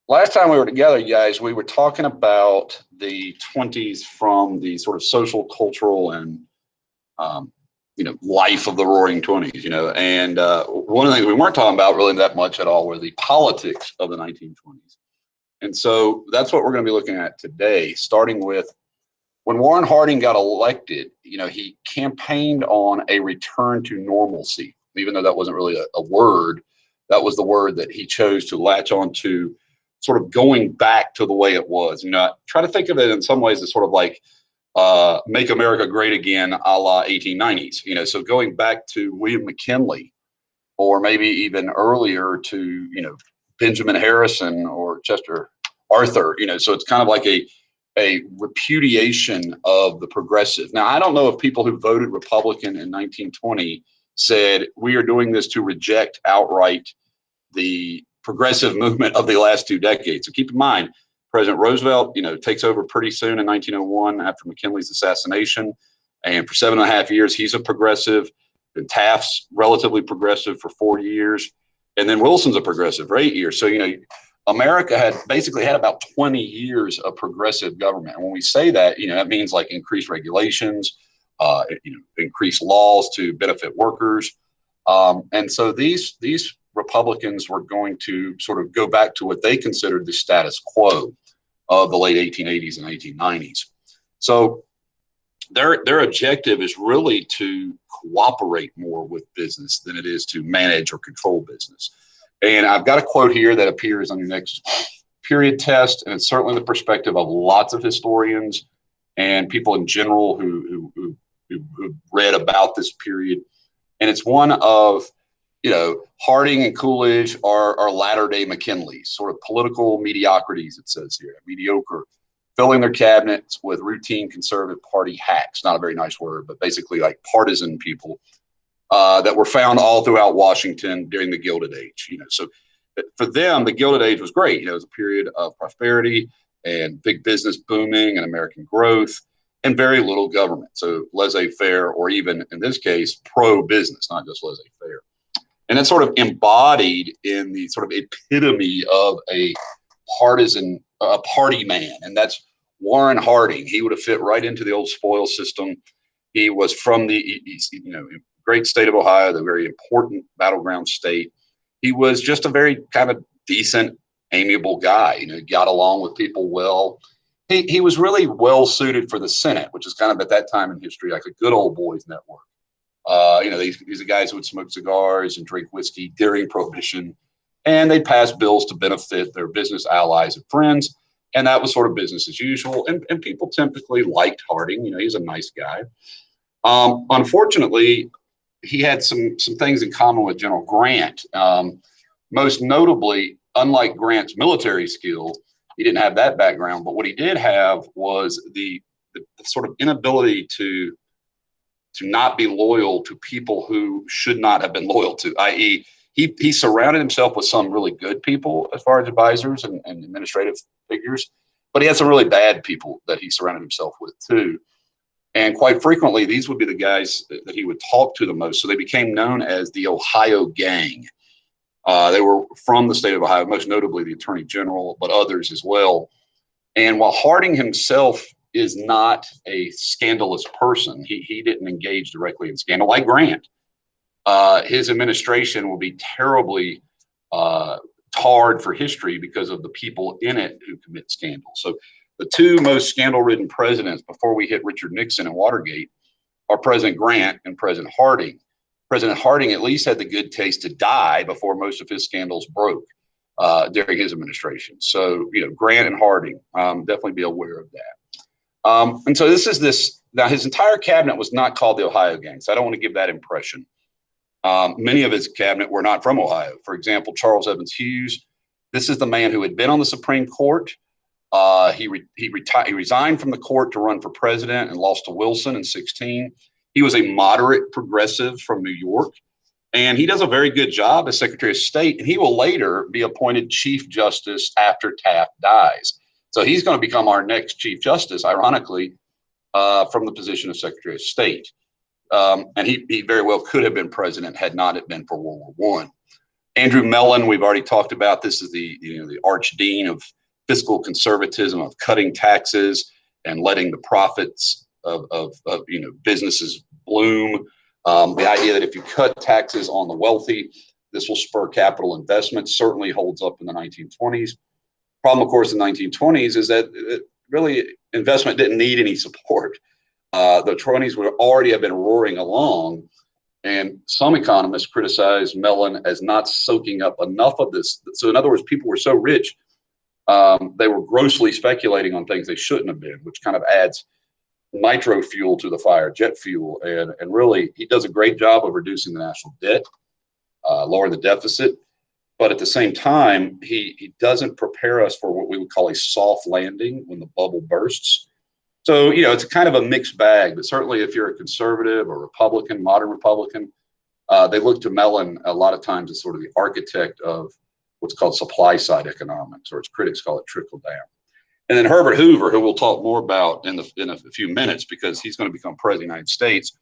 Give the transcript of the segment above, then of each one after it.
Last time we were together, you guys, we were talking about the 20s from the sort of social, cultural, and um, life of the Roaring Twenties. And one of the things we weren't talking about really that much at all were the politics of the 1920s. And so that's what we're going to be looking at today, starting with when Warren Harding got elected. He campaigned on a return to normalcy, even though that wasn't really a word. That was the word that he chose to latch on to, sort of going back to the way it was. Try to think of it in some ways as sort of like make America great again, a la 1890s. So going back to William McKinley, or maybe even earlier to Benjamin Harrison or Chester Arthur. So it's kind of like a repudiation of the progressive. Now, I don't know if people who voted Republican in 1920 said we are doing this to reject outright the progressive movement of the last 2 decades. So keep in mind, President Roosevelt, takes over pretty soon in 1901 after McKinley's assassination. And for 7.5 years, he's a progressive. And Taft's relatively progressive for 4 years. And then Wilson's a progressive for 8 years. So, America had basically had about 20 years of progressive government. And when we say that, that means like increased regulations, increased laws to benefit workers. And so these Republicans were going to sort of go back to what they considered the status quo of the late 1880s and 1890s. So their objective is really to cooperate more with business than it is to manage or control business. And I've got a quote here that appears on your next period test, and it's certainly the perspective of lots of historians and people in general who read about this period. And it's one of, Harding and Coolidge are latter-day McKinleys, sort of political mediocrities, it says here, mediocre, filling their cabinets with routine conservative party hacks. Not a very nice word, but basically like partisan people that were found all throughout Washington during the Gilded Age. So for them, the Gilded Age was great. It was a period of prosperity and big business booming and American growth and very little government. So laissez-faire, or even in this case, pro-business, not just laissez-faire. And it's sort of embodied in the sort of epitome of a partisan, a party man, and that's Warren Harding. He would have fit right into the old spoil system. He was from the great state of Ohio, the very important battleground state. He was just a very kind of decent, amiable guy. He got along with people well. He was really well suited for the Senate, which is kind of at that time in history like a good old boys network. These are guys who would smoke cigars and drink whiskey during Prohibition, and they passed bills to benefit their business allies and friends. And that was sort of business as usual. And people typically liked Harding. He's a nice guy. Unfortunately, he had some things in common with General Grant. Most notably, unlike Grant's military skill, he didn't have that background. But what he did have was the sort of inability to not be loyal to people who should not have been loyal to, i.e., he surrounded himself with some really good people as far as advisors and administrative figures, but he had some really bad people that he surrounded himself with too. And quite frequently, these would be the guys that he would talk to the most. So they became known as the Ohio Gang. They were from the state of Ohio, most notably the Attorney General, but others as well. And while Harding himself is not a scandalous person, he didn't engage directly in scandal like Grant. His administration will be terribly tarred for history because of the people in it who commit scandal. So the two most scandal-ridden presidents before we hit Richard Nixon and Watergate are President Grant and President Harding. President Harding at least had the good taste to die before most of his scandals broke during his administration. So, Grant and Harding, definitely be aware of that. And so now his entire cabinet was not called the Ohio Gang, so I don't want to give that impression. Many of his cabinet were not from Ohio. For example, Charles Evans Hughes. This is the man who had been on the Supreme Court. He resigned from the court to run for president and lost to Wilson in 16. He was a moderate progressive from New York, and he does a very good job as Secretary of State, and he will later be appointed Chief Justice after Taft dies. So he's going to become our next Chief Justice, ironically, from the position of Secretary of State. And he very well could have been president had not it been for World War I. Andrew Mellon, we've already talked about. This is the the arch dean of fiscal conservatism, of cutting taxes and letting the profits of businesses bloom. The idea that if you cut taxes on the wealthy, this will spur capital investment certainly holds up in the 1920s. Problem, of course, in the 1920s is that really investment didn't need any support. The 20s would already have been roaring along. And some economists criticize Mellon as not soaking up enough of this. So in other words, people were so rich, they were grossly speculating on things they shouldn't have been, which kind of adds nitro fuel to the fire, jet fuel. And really, he does a great job of reducing the national debt, lowering the deficit. But at the same time, he doesn't prepare us for what we would call a soft landing when the bubble bursts. So, it's kind of a mixed bag, but certainly if you're a conservative or Republican, modern Republican, they look to Mellon a lot of times as sort of the architect of what's called supply side economics, or as critics call it, trickle down. And then Herbert Hoover, who we'll talk more about in a few minutes because he's going to become president of the United States.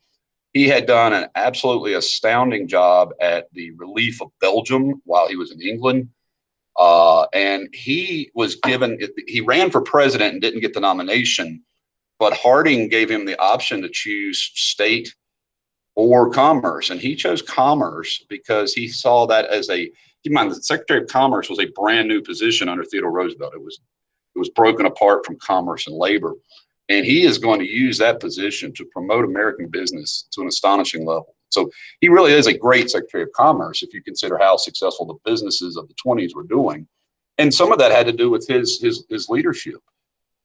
He had done an absolutely astounding job at the relief of Belgium while he was in England. And he ran for president and didn't get the nomination. But Harding gave him the option to choose state or commerce. And he chose commerce because he saw that as keep in mind, the Secretary of Commerce was a brand new position under Theodore Roosevelt. It was broken apart from commerce and labor. And he is going to use that position to promote American business to an astonishing level. So he really is a great Secretary of Commerce if you consider how successful the businesses of the 20s were doing. And some of that had to do with his leadership.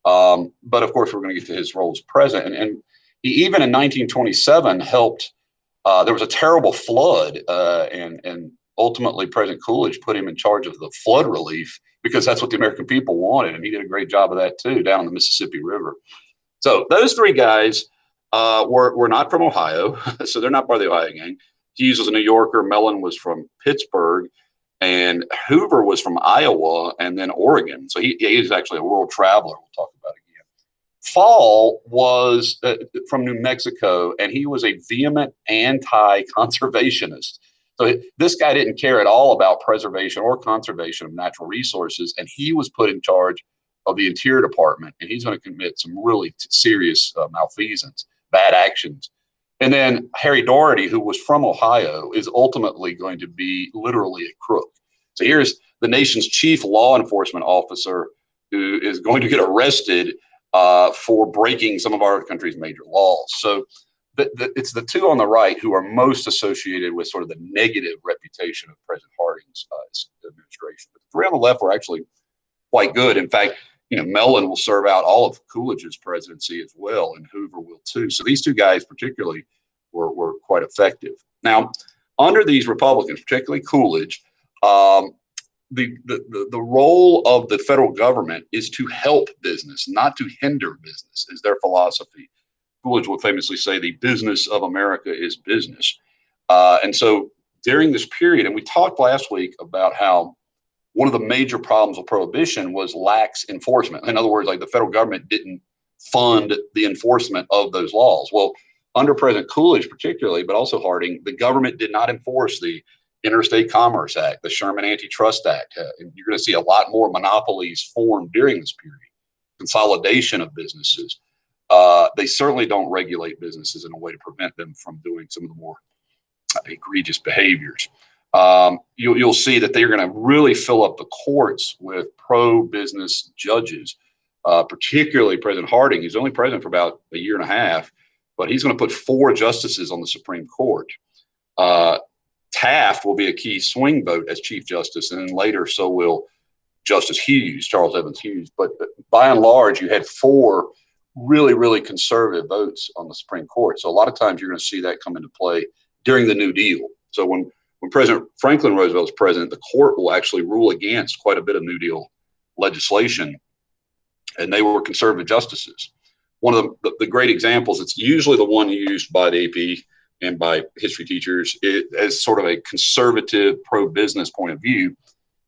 But of course, we're going to get to his role as president. And he even in 1927 helped. There was a terrible flood, and ultimately President Coolidge put him in charge of the flood relief because that's what the American people wanted. And he did a great job of that, too, down on the Mississippi River. So those three guys were not from Ohio, so they're not part of the Ohio gang. Hughes was a New Yorker. Mellon was from Pittsburgh. And Hoover was from Iowa and then Oregon. So he is actually a world traveler. We'll talk about it again. Fall was from New Mexico, and he was a vehement anti-conservationist. So this guy didn't care at all about preservation or conservation of natural resources, and he was put in charge of the Interior Department, and he's going to commit some really serious malfeasance, bad actions. And then Harry Daugherty, who was from Ohio, is ultimately going to be literally a crook. So here's the nation's chief law enforcement officer who is going to get arrested for breaking some of our country's major laws. So it's the two on the right who are most associated with sort of the negative reputation of President Harding's administration. But the three on the left were actually quite good. In fact, Mellon will serve out all of Coolidge's presidency as well, and Hoover will too. So these two guys particularly were quite effective. Now, under these Republicans, particularly Coolidge, the role of the federal government is to help business, not to hinder business, is their philosophy. Coolidge would famously say the business of America is business. And so during this period, and we talked last week about how one of the major problems with prohibition was lax enforcement. In other words, like the federal government didn't fund the enforcement of those laws. Well, under President Coolidge particularly, but also Harding, the government did not enforce the Interstate Commerce Act, the Sherman Antitrust Act. And you're going to see a lot more monopolies formed during this period, consolidation of businesses. They certainly don't regulate businesses in a way to prevent them from doing some of the more egregious behaviors. You'll see that they're going to really fill up the courts with pro-business judges, particularly President Harding. He's only president for about a year and a half, but he's going to put 4 justices on the Supreme Court. Taft will be a key swing vote as Chief Justice, and then later so will Justice Hughes, Charles Evans Hughes. But by and large, you had 4 really, really conservative votes on the Supreme Court. So a lot of times you're going to see that come into play during the New Deal. So when President Franklin Roosevelt was president, the court will actually rule against quite a bit of New Deal legislation, and they were conservative justices. One of the great examples, it's usually the one used by the AP and by history teachers as sort of a conservative pro-business point of view,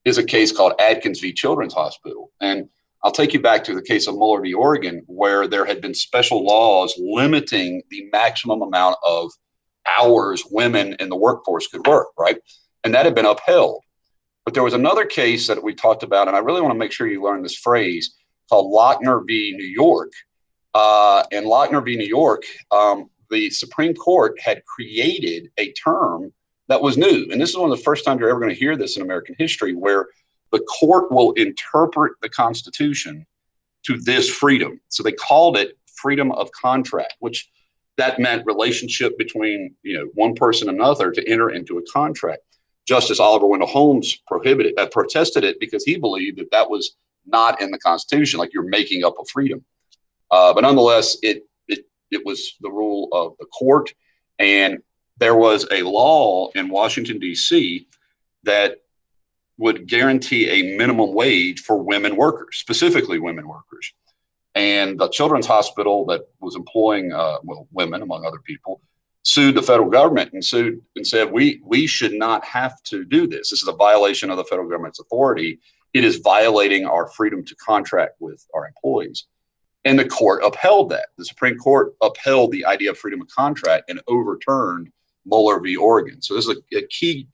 is a case called Adkins v. Children's Hospital. And I'll take you back to the case of Muller v. Oregon, where there had been special laws limiting the maximum amount of hours women in the workforce could work, right? And that had been upheld. But there was another case that we talked about, and I really want to make sure you learn this phrase, called Lochner v. New York. In Lochner v. New York, the Supreme Court had created a term that was new. And this is one of the first times you're ever going to hear this in American history, where the court will interpret the Constitution to this freedom. So they called it freedom of contract, which that meant relationship between one person and another to enter into a contract. Justice Oliver Wendell Holmes protested it because he believed that that was not in the Constitution, like you're making up a freedom. But nonetheless, it was the rule of the court, and there was a law in Washington, D.C. that would guarantee a minimum wage for women workers, specifically women workers. And the Children's Hospital that was employing women, among other people, sued the federal government and said, we should not have to do this. This is a violation of the federal government's authority. It is violating our freedom to contract with our employees. And the court upheld that. The Supreme Court upheld the idea of freedom of contract and overturned Mueller v. Oregon. So this is a key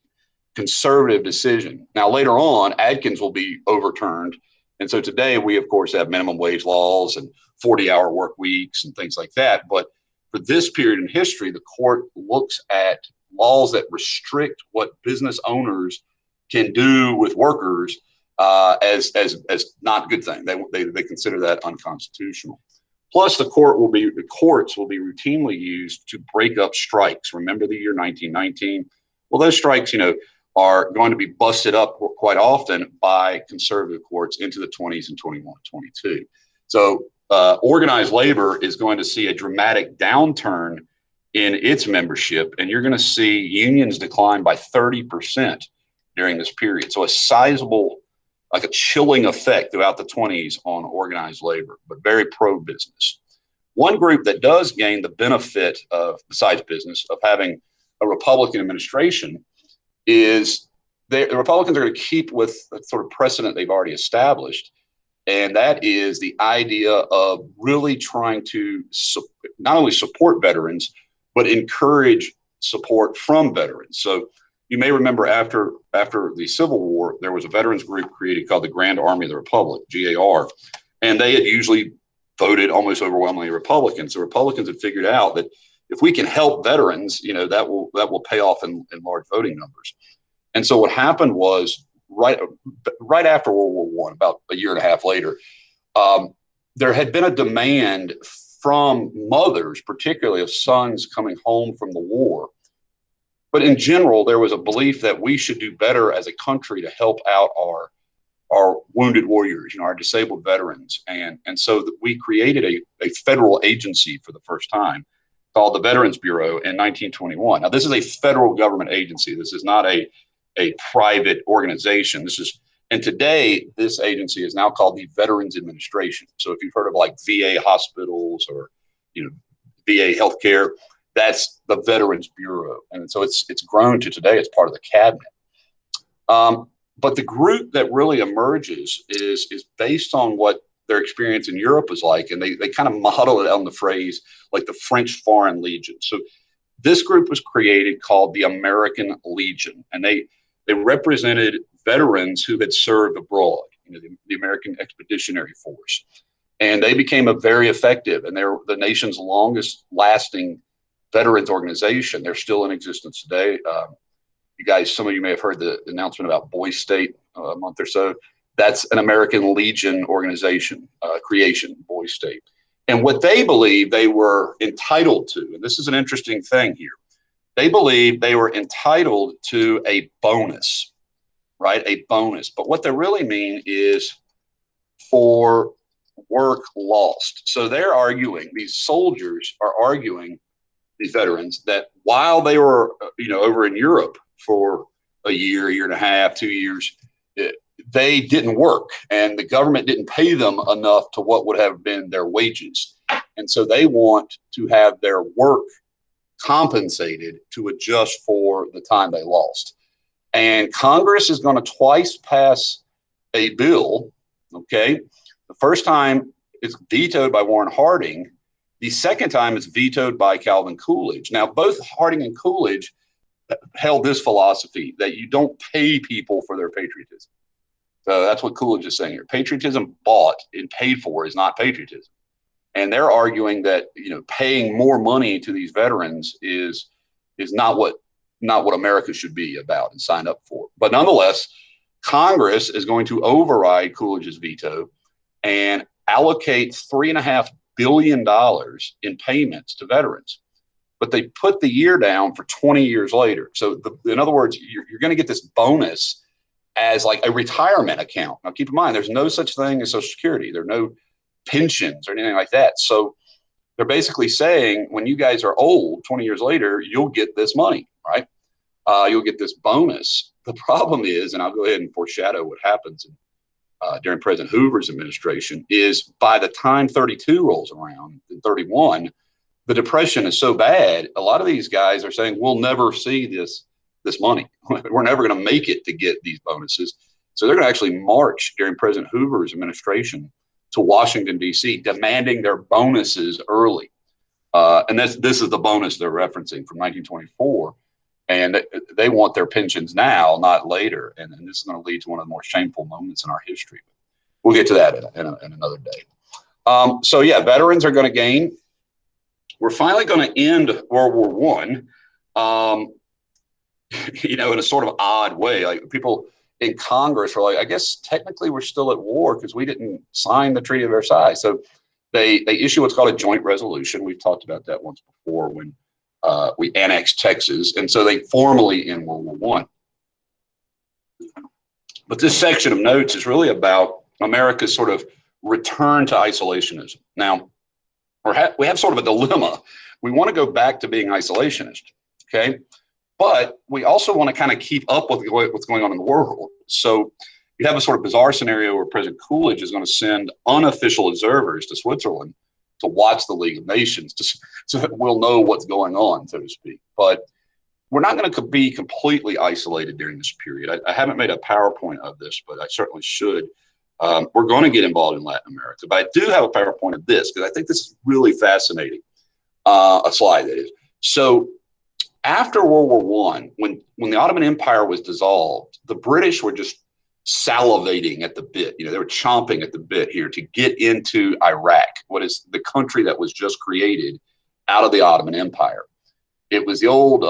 conservative decision. Now, later on, Adkins will be overturned. And so today we, of course, have minimum wage laws and 40-hour work weeks and things like that. But for this period in history, the court looks at laws that restrict what business owners can do with workers as not a good thing. They consider that unconstitutional. Plus, the courts will be routinely used to break up strikes. Remember the year 1919? Well, those strikes, are going to be busted up quite often by conservative courts into the 20s and 21, 22. So organized labor is going to see a dramatic downturn in its membership, and you're going to see unions decline by 30% during this period. So a sizable, like a chilling effect throughout the 20s on organized labor, but very pro-business. One group that does gain the benefit of, besides business, of having a Republican administration is the Republicans are going to keep with the sort of precedent they've already established. And that is the idea of really trying to not only support veterans, but encourage support from veterans. So you may remember after the Civil War, there was a veterans group created called the Grand Army of the Republic, GAR, and they had usually voted almost overwhelmingly Republicans. The Republicans had figured out that if we can help veterans, that will pay off in large voting numbers. And so what happened was right after World War I, about a year and a half later, there had been a demand from mothers, particularly of sons coming home from the war. But in general, there was a belief that we should do better as a country to help out our wounded warriors, our disabled veterans. And so we created a federal agency for the first time called the Veterans Bureau in 1921. Now, this is a federal government agency. This is not a private organization. And today, this agency is now called the Veterans Administration. So if you've heard of like VA hospitals or, VA healthcare, that's the Veterans Bureau. And so it's grown to today as part of the cabinet. But the group that really emerges is based on what their experience in Europe was like. And they kind of model it on the phrase like the French Foreign Legion. So this group was created called the American Legion. And they represented veterans who had served abroad, the American Expeditionary Force. And they became very effective. And they're the nation's longest lasting veterans organization. They're still in existence today. You guys, some of you may have heard the announcement about Boy State a month or so. That's an American Legion organization creation, Boy State. And what they believe they were entitled to, and this is an interesting thing here, they believe they were entitled to a bonus, right? A bonus. But what they really mean is for work lost. So they're arguing, these soldiers are arguing, these veterans, that while they were, over in Europe for a year and a half, 2 years, they didn't work and the government didn't pay them enough to what would have been their wages. And so they want to have their work compensated to adjust for the time they lost. And Congress is going to twice pass a bill. Okay. The first time it's vetoed by Warren Harding. The second time it's vetoed by Calvin Coolidge. Now, both Harding and Coolidge held this philosophy that you don't pay people for their patriotism. So that's what Coolidge is saying here. Patriotism bought and paid for is not patriotism. And they're arguing that, paying more money to these veterans is not what America should be about and sign up for. But nonetheless, Congress is going to override Coolidge's veto and allocate $3.5 billion in payments to veterans. But they put the year down for 20 years later. So in other words, you're going to get this bonus as like a retirement account. Now, keep in mind, there's no such thing as Social Security. There are no pensions or anything like that. So they're basically saying when you guys are old, 20 years later, you'll get this money, right? You'll get this bonus. The problem is, and I'll go ahead and foreshadow what happens during President Hoover's administration, is by the time 32 rolls around, and 31, the Depression is so bad, a lot of these guys are saying, we'll never see this money. We're never going to make it to get these bonuses. So they're going to actually march during President Hoover's administration to Washington, D.C., demanding their bonuses early. And this is the bonus they're referencing from 1924. And they want their pensions now, not later. And this is going to lead to one of the more shameful moments in our history. We'll get to that in another day. So, yeah, veterans are going to gain. We're finally going to end World War I, in a sort of odd way. Like people in Congress are like, I guess technically we're still at war because we didn't sign the Treaty of Versailles. So they issue what's called a joint resolution. We've talked about that once before when we annexed Texas. And so they formally end World War I. But this section of notes is really about America's sort of return to isolationism. Now, we have sort of a dilemma. We want to go back to being isolationist, okay? But we also want to kind of keep up with what's going on in the world. So you have a sort of bizarre scenario where President Coolidge is going to send unofficial observers to Switzerland to watch the League of Nations, so that we'll know what's going on, so to speak. But we're not going to be completely isolated during this period. I haven't made a PowerPoint of this, but I certainly should. We're going to get involved in Latin America, but I do have a PowerPoint of this because I think this is really fascinating. A slide, that is. So after World War I, when the Ottoman Empire was dissolved, the British were just salivating at the bit. They were chomping at the bit here to get into Iraq, what is the country that was just created out of the Ottoman Empire. It was the old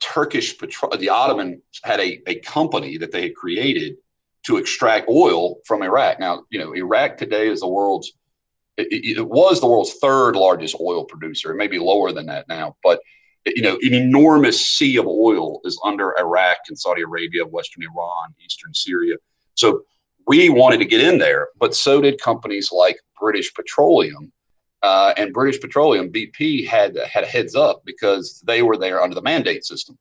Turkish petrol. The Ottomans had a company that they had created to extract oil from Iraq. Now, Iraq today is it was the world's third largest oil producer. It may be lower than that now, but an enormous sea of oil is under Iraq and Saudi Arabia, Western Iran, Eastern Syria. So we wanted to get in there, but so did companies like British Petroleum. And British Petroleum, BP, had a heads up because they were there under the mandate system.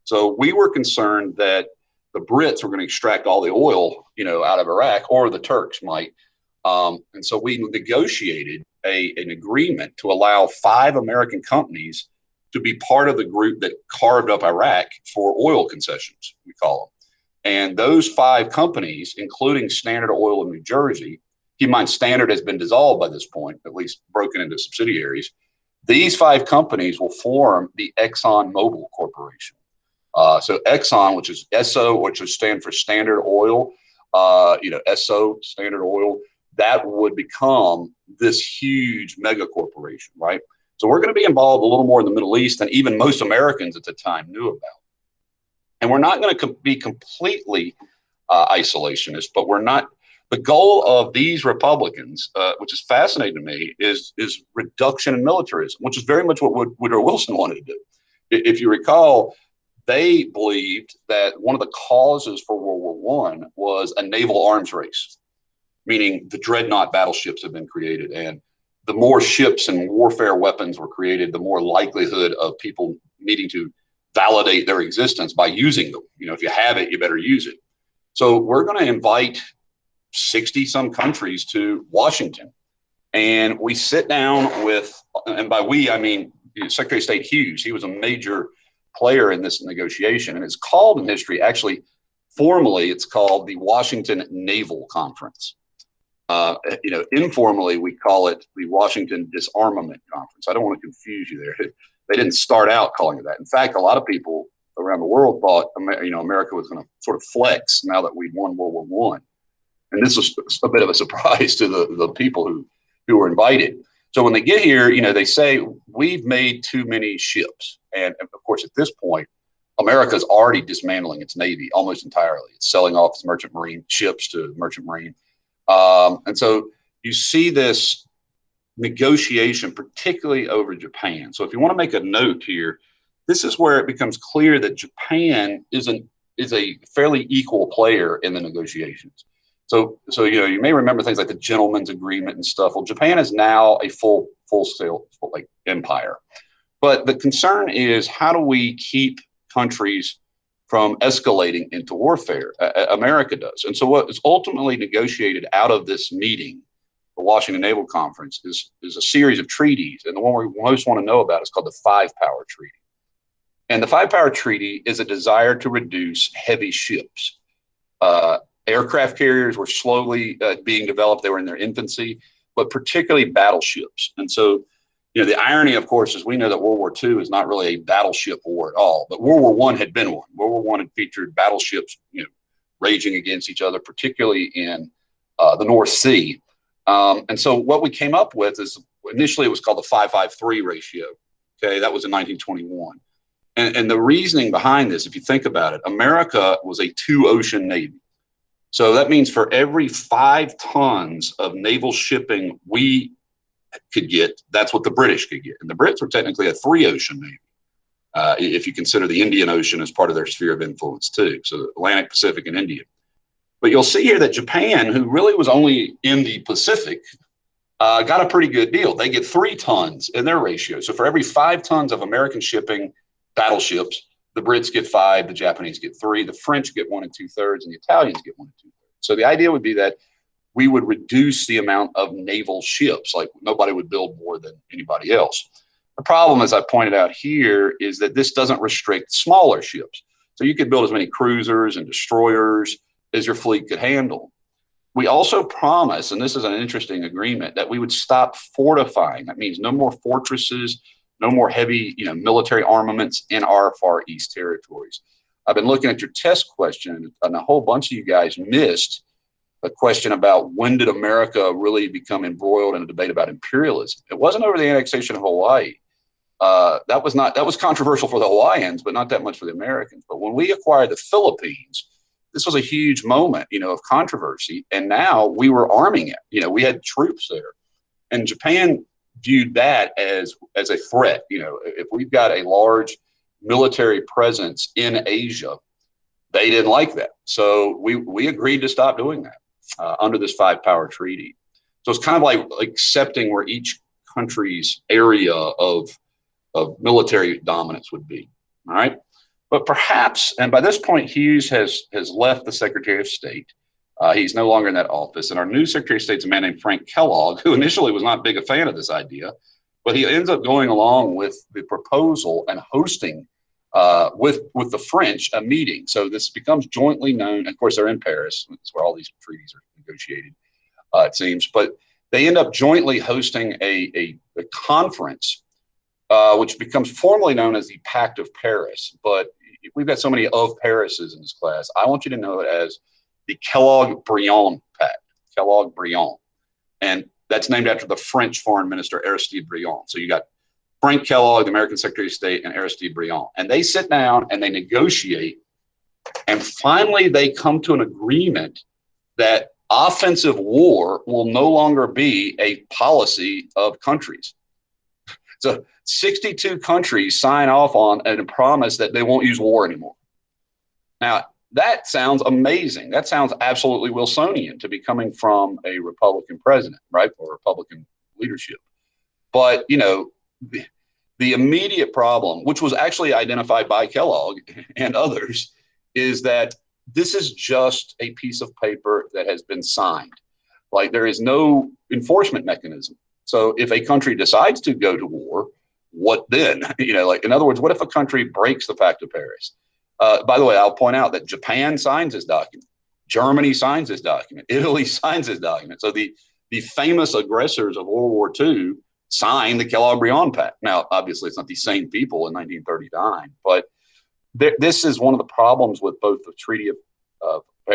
So we were concerned that the Brits were going to extract all the oil, out of Iraq, or the Turks might. And so we negotiated an agreement to allow 5 American companies to be part of the group that carved up Iraq for oil concessions, we call them. And those 5 companies, including Standard Oil of New Jersey, keep in mind Standard has been dissolved by this point, at least broken into subsidiaries. These 5 companies will form the Exxon Mobil Corporation. So Exxon, which is SO, which would stand for Standard Oil, SO, Standard Oil, that would become this huge mega corporation, right? So we're going to be involved a little more in the Middle East than even most Americans at the time knew about. And we're not going to be completely isolationist, but we're not. The goal of these Republicans, which is fascinating to me, is reduction in militarism, which is very much what Woodrow Wilson wanted to do. If you recall, they believed that one of the causes for World War I was a naval arms race, meaning the dreadnought battleships have been created, and the more ships and warfare weapons were created, the more likelihood of people needing to validate their existence by using them. If you have it, you better use it. So we're going to invite 60 some countries to Washington, and we sit down with, and by we, I mean Secretary of State Hughes. He was a major player in this negotiation, and it's called in history, actually, formally, it's called the Washington Naval Conference. Informally, we call it the Washington Disarmament Conference. I don't want to confuse you there. They didn't start out calling it that. In fact, a lot of people around the world thought, America was going to sort of flex now that we'd won World War One, and this was a bit of a surprise to the people who were invited. So when they get here, they say we've made too many ships, and of course, at this point, America's already dismantling its Navy almost entirely. It's selling off its merchant marine ships to merchant marine. And so you see this negotiation, particularly over Japan. So if you want to make a note here, this is where it becomes clear that Japan is a fairly equal player in the negotiations. So you may remember things like the gentleman's agreement and stuff. Well, Japan is now a full scale empire. But the concern is, how do we keep countries from escalating into warfare? America does. And so what is ultimately negotiated out of this meeting, the Washington Naval Conference, is a series of treaties. And the one we most want to know about is called the Five-Power Treaty. And the Five-Power Treaty is a desire to reduce heavy ships. Aircraft carriers were slowly being developed. They were in their infancy, but particularly battleships. And so, the irony, of course, is we know that World War II is not really a battleship war at all, but World War I had been one. World War I had featured battleships, raging against each other, particularly in the North Sea. And so what we came up with is, initially it was called the 5-5-3 ratio. Okay, that was in 1921. And the reasoning behind this, if you think about it, America was a two-ocean navy. So that means for every 5 tons of naval shipping we could get, that's what the British could get. And the Brits were technically a 3-ocean navy, if you consider the Indian Ocean as part of their sphere of influence too. So Atlantic, Pacific, and Indian. But you'll see here that Japan, who really was only in the Pacific, got a pretty good deal. They get 3 tons in their ratio. So for every 5 tons of American shipping battleships, the Brits get 5, the Japanese get 3, the French get 1 2/3, and the Italians get 1 2/3. So the idea would be that we would reduce the amount of naval ships. Like, nobody would build more than anybody else. The problem, as I pointed out here, is that this doesn't restrict smaller ships. So you could build as many cruisers and destroyers as your fleet could handle. We also promise, and this is an interesting agreement, that we would stop fortifying. That means no more fortresses, no more heavy, military armaments in our Far East territories. I've been looking at your test question, and a whole bunch of you guys missed a question about when did America really become embroiled in a debate about imperialism. It wasn't over the annexation of Hawaii. That was controversial for the Hawaiians, but not that much for the Americans. But when we acquired the Philippines, this was a huge moment, of controversy. And now we were arming it. We had troops there. And Japan viewed that as a threat. If we've got a large military presence in Asia, they didn't like that. So we agreed to stop doing that under this 5-power treaty. So it's kind of like accepting where each country's area of military dominance would be. All right. But perhaps, and by this point, Hughes has left the Secretary of State. He's no longer in that office. And our new Secretary of State is a man named Frank Kellogg, who initially was not big a fan of this idea, but he ends up going along with the proposal and hosting with the French a meeting. So this becomes jointly known. Of course, they're in Paris. That's where all these treaties are negotiated, it seems. But they end up jointly hosting a conference, which becomes formally known as the Pact of Paris. But we've got so many of Parises in this class. I want you to know it as the Kellogg-Briand Pact, Kellogg-Briand. And that's named after the French Foreign Minister, Aristide Briand. So you got Frank Kellogg, the American Secretary of State, and Aristide Briand. And they sit down and they negotiate. And finally, they come to an agreement that offensive war will no longer be a policy of countries. So 62 countries sign off on a promise that they won't use war anymore. Now, that sounds amazing. That sounds absolutely Wilsonian to be coming from a Republican president, right? Or Republican leadership. But, the immediate problem, which was actually identified by Kellogg and others, is that this is just a piece of paper that has been signed. Like, there is no enforcement mechanism. So if a country decides to go to war, what then? In other words, what if a country breaks the Pact of Paris? By the way, I'll point out that Japan signs this document. Germany signs this document. Italy signs this document. So the famous aggressors of World War II signed the Kellogg-Briand Pact. Now, obviously, it's not the same people in 1939, but this is one of the problems with both the Treaty of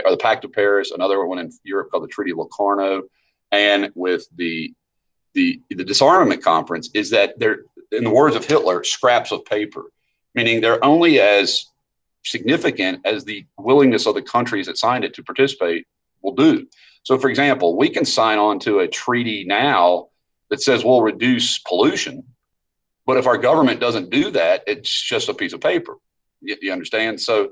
or the Pact of Paris, another one in Europe called the Treaty of Locarno, and with the disarmament conference, is that they're, in the words of Hitler, scraps of paper, meaning they're only as significant as the willingness of the countries that signed it to participate will do. So, for example, we can sign on to a treaty now that says we'll reduce pollution, but if our government doesn't do that, it's just a piece of paper. You understand? So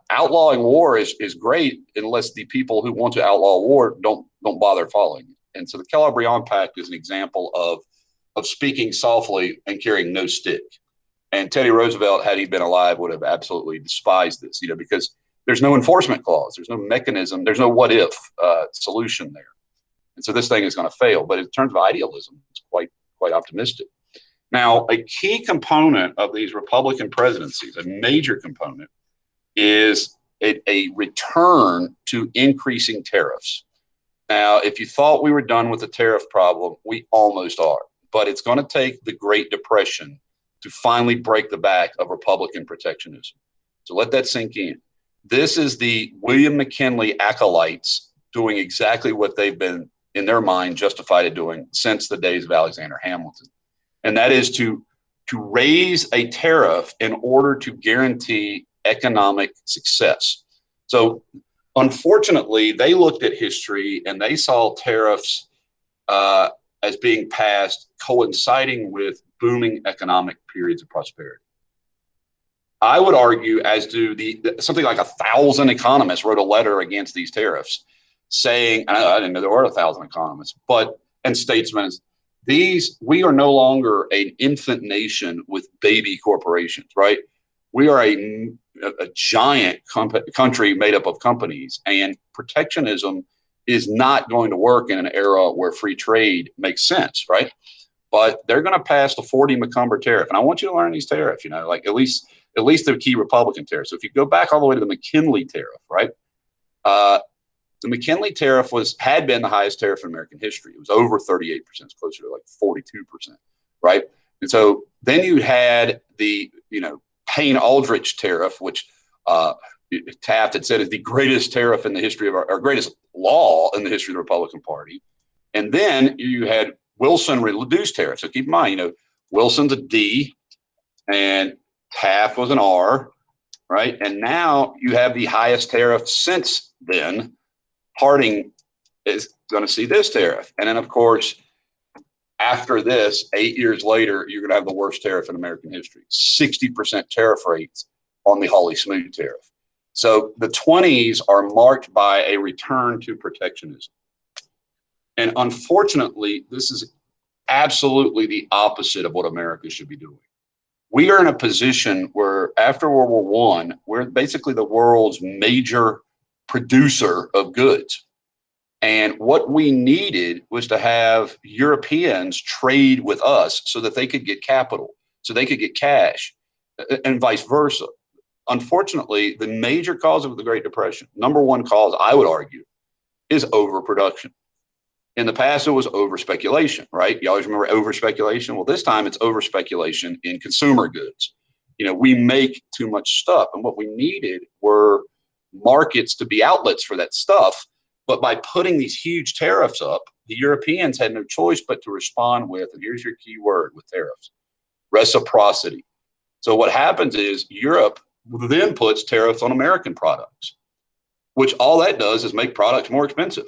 outlawing war is great unless the people who want to outlaw war don't bother following. And so the Kellogg-Briand Pact is an example of speaking softly and carrying no stick. And Teddy Roosevelt, had he been alive, would have absolutely despised this, because there's no enforcement clause, there's no mechanism, there's no what if solution there. And so this thing is going to fail. But in terms of idealism, it's quite optimistic. Now, a key component of these Republican presidencies, a major component, is a return to increasing tariffs. Now, if you thought we were done with the tariff problem, we almost are. But it's going to take the Great Depression to finally break the back of Republican protectionism. So let that sink in. This is the William McKinley acolytes doing exactly what they've been, in their mind, justified in doing since the days of Alexander Hamilton. And that is to raise a tariff in order to guarantee economic success. So unfortunately, they looked at history and they saw tariffs as being passed coinciding with booming economic periods of prosperity. I would argue, as do something like 1,000 economists wrote a letter against these tariffs, saying, I didn't know there were 1,000 economists, and statesmen, we are no longer an infant nation with baby corporations, right? We are a giant country made up of companies, and protectionism is not going to work in an era where free trade makes sense, right? But they're going to pass the 40 McCumber tariff. And I want you to learn these tariffs, like at least the key Republican tariffs. So if you go back all the way to the McKinley tariff, right? The McKinley tariff had been the highest tariff in American history. It was over 38%, it's closer to like 42%, right? And so then you had the, Payne-Aldrich tariff, which Taft had said is the greatest tariff in the history of our greatest law in the history of the Republican Party. And then you had Wilson reduced tariff. So keep in mind, Wilson's a D and Taft was an R, right? And now you have the highest tariff since then. Harding is going to see this tariff. And then, of course, after this, 8 years later, you're going to have the worst tariff in American history, 60% tariff rates on the Hawley Smoot tariff. So the 20s are marked by a return to protectionism. And unfortunately, this is absolutely the opposite of what America should be doing. We are in a position where after World War I, we're basically the world's major producer of goods. And what we needed was to have Europeans trade with us so that they could get capital, so they could get cash, and vice versa. Unfortunately, the major cause of the Great Depression, number one cause, I would argue, is overproduction. In the past, it was over-speculation, right? You always remember over-speculation? Well, this time it's over-speculation in consumer goods. We make too much stuff. And what we needed were markets to be outlets for that stuff. But by putting these huge tariffs up, the Europeans had no choice but to respond with, and here's your key word with tariffs, reciprocity. So what happens is Europe then puts tariffs on American products, which all that does is make products more expensive.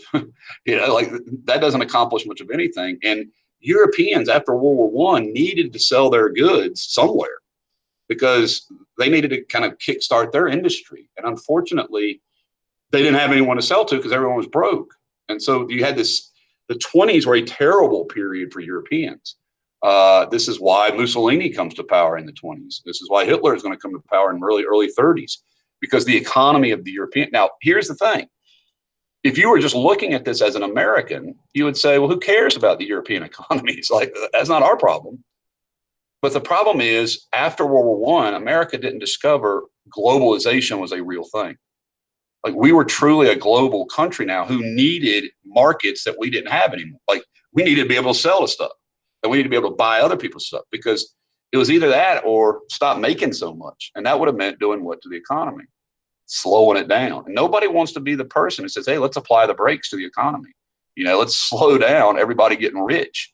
That doesn't accomplish much of anything. And Europeans, after World War I, needed to sell their goods somewhere because they needed to kind of kickstart their industry. And unfortunately, they didn't have anyone to sell to because everyone was broke. And so you had the 20s were a terrible period for Europeans. This is why Mussolini comes to power in the 20s. This is why Hitler is going to come to power in really early 30s, because the economy of the European. Now, here's the thing. If you were just looking at this as an American, you would say, well, who cares about the European economies? That's not our problem. But the problem is, after World War I, America didn't discover globalization was a real thing. Like we were truly a global country now who needed markets that we didn't have anymore. Like we needed to be able to sell the stuff, and we needed to be able to buy other people's stuff, because it was either that or stop making so much. And that would have meant doing what to the economy? Slowing it down. And nobody wants to be the person who says, hey, let's apply the brakes to the economy. Let's slow down everybody getting rich.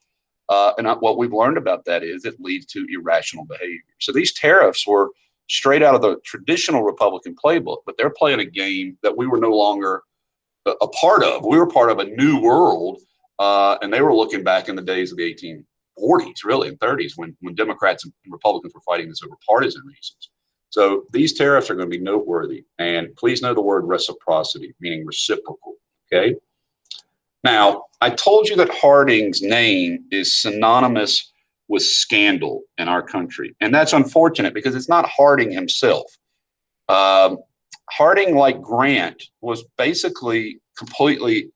And what we've learned about that is it leads to irrational behavior. So these tariffs were straight out of the traditional Republican playbook, but they're playing a game that we were no longer a part of. We were part of a new world, and they were looking back in the days of the 1840s, really, and 30s, when Democrats and Republicans were fighting this over partisan reasons. So these tariffs are going to be noteworthy. And please know the word reciprocity, meaning reciprocal, okay? Now, I told you that Harding's name is synonymous with scandal in our country. And that's unfortunate because it's not Harding himself. Harding, like Grant, was basically completely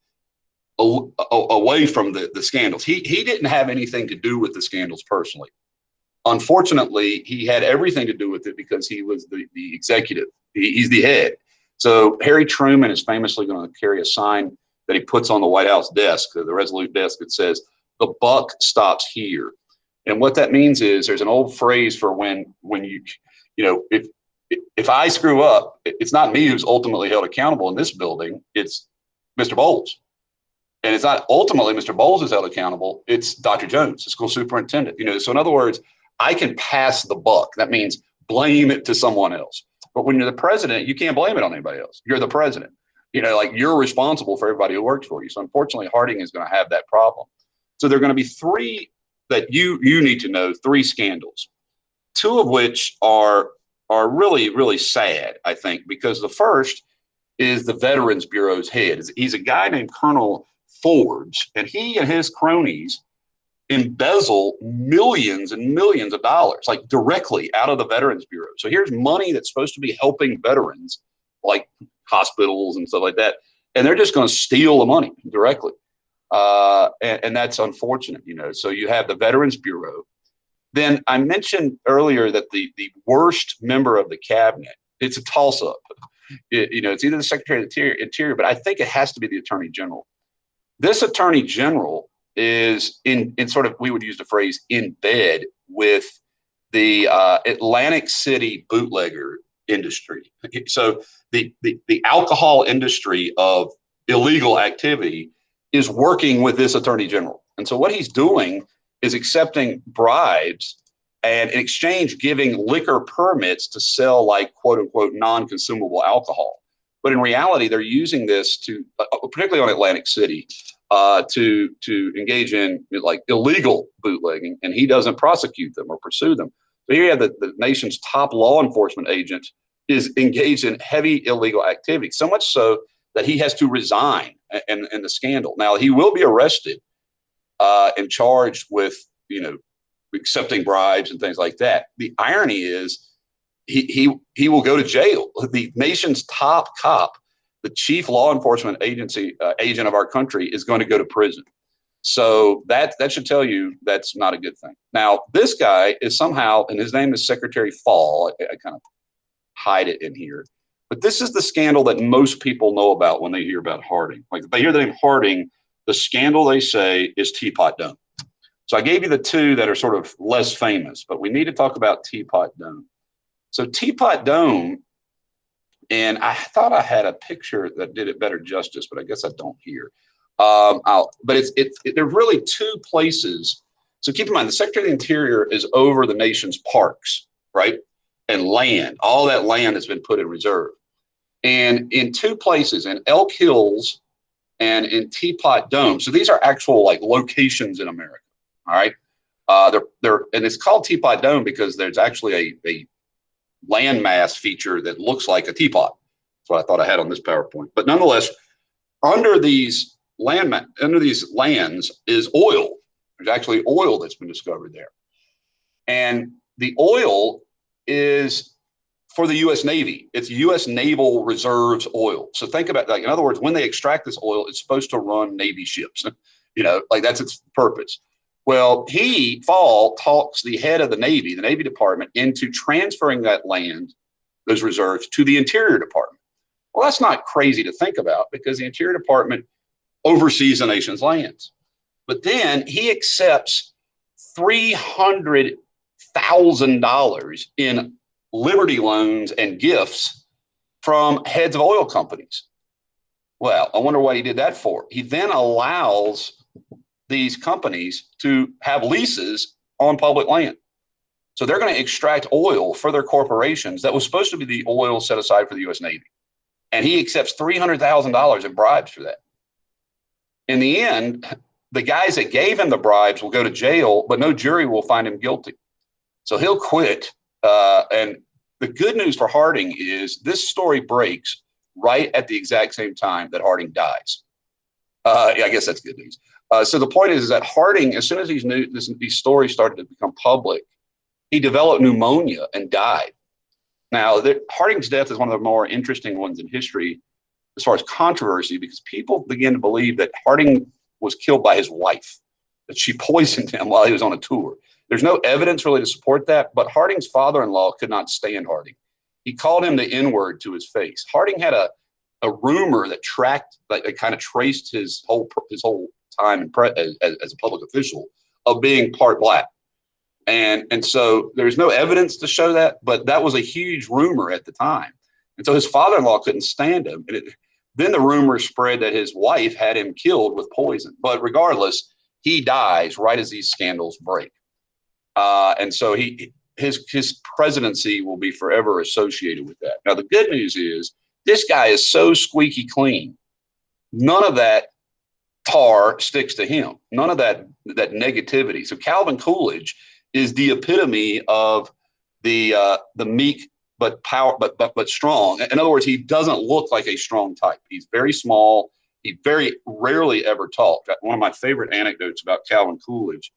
away from the scandals. He didn't have anything to do with the scandals personally. Unfortunately, he had everything to do with it because he was the executive. He's the head. So Harry Truman is famously going to carry a sign that he puts on the White House desk, the Resolute desk, that says, "The buck stops here." And what that means is there's an old phrase for when if I screw up, it's not me who's ultimately held accountable in this building. It's Mr. Bowles. And it's not ultimately Mr. Bowles is held accountable. It's Dr. Jones, the school superintendent. So in other words, I can pass the buck. That means blame it to someone else. But when you're the president, you can't blame it on anybody else. You're the president. Like you're responsible for everybody who works for you. So unfortunately, Harding is going to have that problem. So there are going to be three that you need to know, three scandals, two of which are really, really sad, I think, because the first is the Veterans Bureau's head. He's a guy named Colonel Forbes, and he and his cronies embezzle millions and millions of dollars, like directly out of the Veterans Bureau. So here's money that's supposed to be helping veterans, like hospitals and stuff like that, and they're just going to steal the money directly. And that's unfortunate, So you have the Veterans Bureau. Then I mentioned earlier that the worst member of the cabinet, it's a toss-up. It's either the Secretary of the Interior, but I think it has to be the Attorney General. This Attorney General is in sort of, we would use the phrase, in bed with the Atlantic City bootlegger industry. So the alcohol industry of illegal activity is working with this Attorney General. And so what he's doing is accepting bribes and in exchange giving liquor permits to sell, like, quote unquote, non-consumable alcohol. But in reality, they're using this to, particularly on Atlantic City, to engage in like illegal bootlegging, and he doesn't prosecute them or pursue them. So here you have the nation's top law enforcement agent is engaged in heavy illegal activity, so much so that he has to resign in the scandal. Now, he will be arrested and charged with, accepting bribes and things like that. The irony is he will go to jail. The nation's top cop, the chief law enforcement agency agent of our country, is going to go to prison. So that should tell you that's not a good thing. Now, this guy is somehow, and his name is Secretary Fall. I kind of hide it in here. But this is the scandal that most people know about when they hear about Harding. Like if they hear the name Harding, the scandal they say is Teapot Dome. So I gave you the two that are sort of less famous, but we need to talk about Teapot Dome. So Teapot Dome, and I thought I had a picture that did it better justice, but I guess I don't here. But there's really two places. So keep in mind, the Secretary of the Interior is over the nation's parks, right? And land. All that land has been put in reserve. And in two places, in Elk Hills and in Teapot Dome. So these are actual like locations in America. All right. And it's called Teapot Dome because there's actually a landmass feature that looks like a teapot. That's what I thought I had on this PowerPoint. But nonetheless, under these lands is oil. There's actually oil that's been discovered there. And the oil is for the U.S. Navy. It's U.S. Naval Reserves oil. So think about, like, in other words, when they extract this oil, it's supposed to run Navy ships. Like that's its purpose. Well, Fall talks the head of the Navy Department, into transferring that land, those reserves, to the Interior Department. Well, that's not crazy to think about because the Interior Department oversees the nation's lands. But then he accepts $300,000 in Liberty loans and gifts from heads of oil companies. Well, I wonder what he did that for. He then allows these companies to have leases on public land. So they're going to extract oil for their corporations that was supposed to be the oil set aside for the U.S. Navy. And he accepts $300,000 in bribes for that. In the end, the guys that gave him the bribes will go to jail, but no jury will find him guilty. So he'll quit. And the good news for Harding is this story breaks right at the exact same time that Harding dies. Yeah, I guess that's good news. So the point is that Harding, as soon as these stories started to become public, he developed pneumonia and died. Now, Harding's death is one of the more interesting ones in history as far as controversy, because people begin to believe that Harding was killed by his wife, that she poisoned him while he was on a tour. There's no evidence really to support that, but Harding's father-in-law could not stand Harding. He called him the N-word to his face. Harding had a rumor that kind of traced his whole time as a public official of being part black. And so there's no evidence to show that, but that was a huge rumor at the time. And so his father-in-law couldn't stand him. And then the rumor spread that his wife had him killed with poison. But regardless, he dies right as these scandals break. And so his presidency will be forever associated with that. Now, the good news is this guy is so squeaky clean. None of that tar sticks to him. None of that negativity. So Calvin Coolidge is the epitome of the meek but strong. In other words, he doesn't look like a strong type. He's very small. He very rarely ever talked. One of my favorite anecdotes about Calvin Coolidge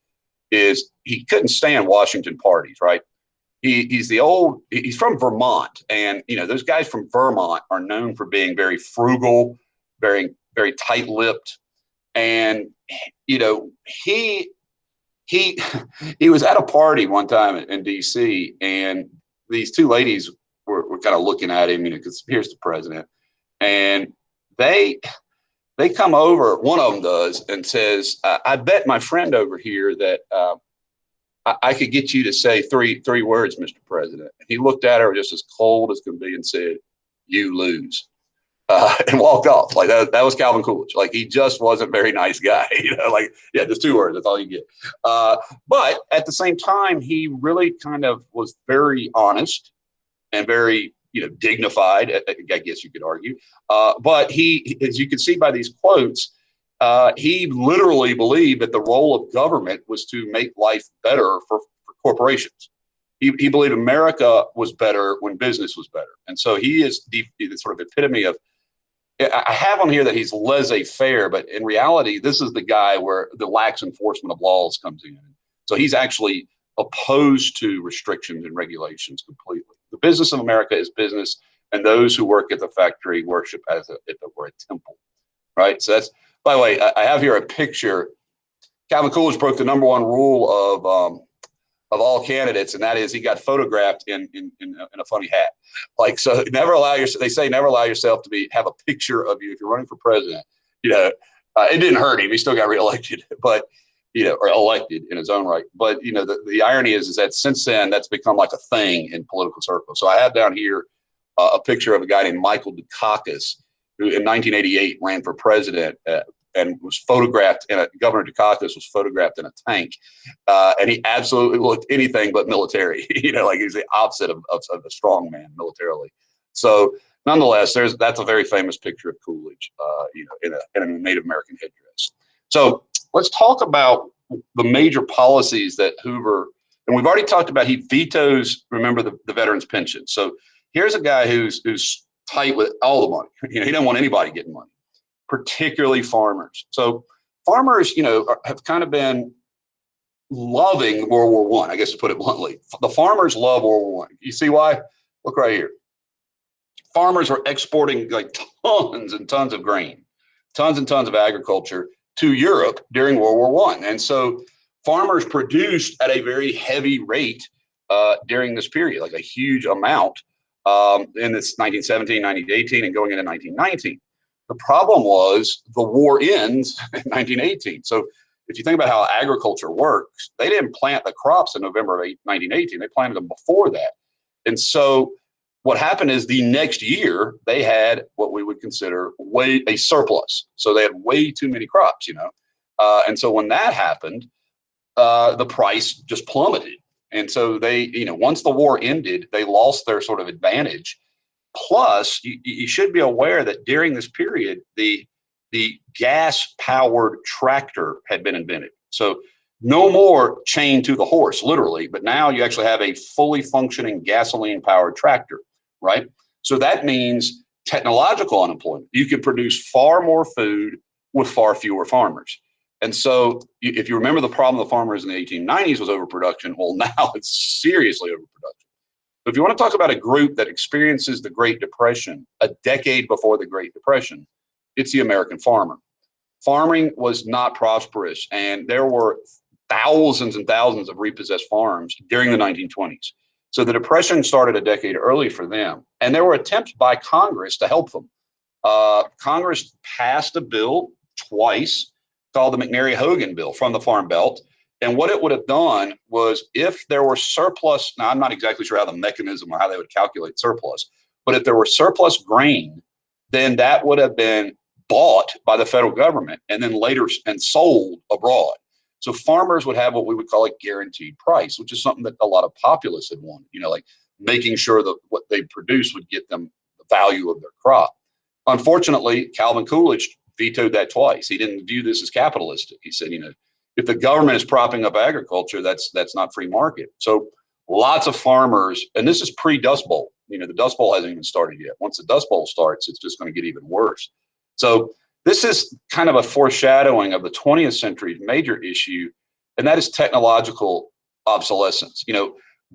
is he couldn't stand Washington parties, right? He's from Vermont, and those guys from Vermont are known for being very frugal, very very tight-lipped, and he was at a party one time in D.C. and these two ladies were kind of looking at him, because here's the president, and they come over. One of them does and says, "I bet my friend over here that I could get you to say three words, Mr. President." And he looked at her just as cold as can be and said, "You lose," and walked off. Like that was Calvin Coolidge. Like he just wasn't a very nice guy. Yeah, just 2 words. That's all you get. But at the same time, he really kind of was very honest and very dignified, I guess you could argue. But he, as you can see by these quotes, he literally believed that the role of government was to make life better for corporations. He believed America was better when business was better. And so he is the sort of epitome of, I have on here that he's laissez-faire, but in reality, this is the guy where the lax enforcement of laws comes in. So he's actually opposed to restrictions and regulations completely. The business of America is business, and those who work at the factory worship as if it were a temple, right? So that's, by the way, I have here a picture. Calvin Coolidge broke the number one rule of all candidates, and that is he got photographed in a funny hat. Like, so they say never allow yourself to have a picture of you if you're running for president. It didn't hurt him. He still got reelected, but or elected in his own right. But the irony is that since then that's become like a thing in political circles. So I have down here a picture of a guy named Michael Dukakis, who in 1988 ran for president and was photographed Governor Dukakis was photographed in a tank, and he absolutely looked anything but military. Like he's the opposite of a strong man militarily. So nonetheless, that's a very famous picture of Coolidge, in a Native American headdress. So let's talk about the major policies that Hoover, and we've already talked about, he vetoes, remember, the veterans pension. So here's a guy who's tight with all the money. He doesn't want anybody getting money, particularly farmers. So farmers, have kind of been loving World War I, guess to put it bluntly. The farmers love World War I. You see why? Look right here. Farmers were exporting like tons and tons of grain, tons and tons of agriculture to Europe during World War I. And so farmers produced at a very heavy rate during this period, like a huge amount in this 1917, 1918, and going into 1919. The problem was the war ends in 1918. So if you think about how agriculture works, they didn't plant the crops in November of 1918. They planted them before that. And so what happened is the next year they had what we would consider a surplus. So they had way too many crops, and so when that happened, the price just plummeted. And so they, once the war ended, they lost their sort of advantage. Plus, you should be aware that during this period, the gas-powered tractor had been invented. So no more chained to the horse, literally, but now you actually have a fully functioning gasoline-powered tractor, right? So that means technological unemployment. You can produce far more food with far fewer farmers. And so if you remember the problem of the farmers in the 1890s was overproduction, well, now it's seriously overproduction. If you want to talk about a group that experiences the Great Depression a decade before the Great Depression, it's the American farmer. Farming was not prosperous, and there were thousands and thousands of repossessed farms during the 1920s. So the Depression started a decade early for them, and there were attempts by Congress to help them. Congress passed a bill twice called the McNary-Hogan bill from the Farm Belt. And what it would have done was if there were surplus, now I'm not exactly sure how the mechanism or how they would calculate surplus, but if there were surplus grain, then that would have been bought by the federal government and then later and sold abroad. So farmers would have what we would call a guaranteed price, which is something that a lot of populists had wanted, like making sure that what they produce would get them the value of their crop. Unfortunately, Calvin Coolidge vetoed that twice. He didn't view this as capitalistic. He said, if the government is propping up agriculture, that's not free market. So lots of farmers, and this is pre-Dust Bowl. The Dust Bowl hasn't even started yet. Once the Dust Bowl starts, it's just going to get even worse. So this is kind of a foreshadowing of the 20th century's major issue, and that is technological obsolescence.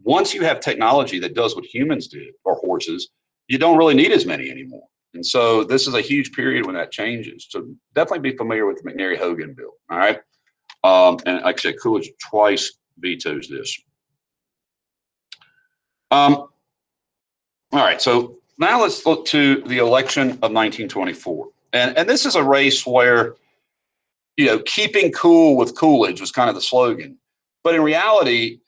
Once you have technology that does what humans did, or horses, you don't really need as many anymore. And so this is a huge period when that changes. So definitely be familiar with the McNary-Hogan bill. All right. And like I said, Coolidge twice vetoes this. All right. So now let's look to the election of 1924. And this is a race where, keeping cool with Coolidge was kind of the slogan. But in reality,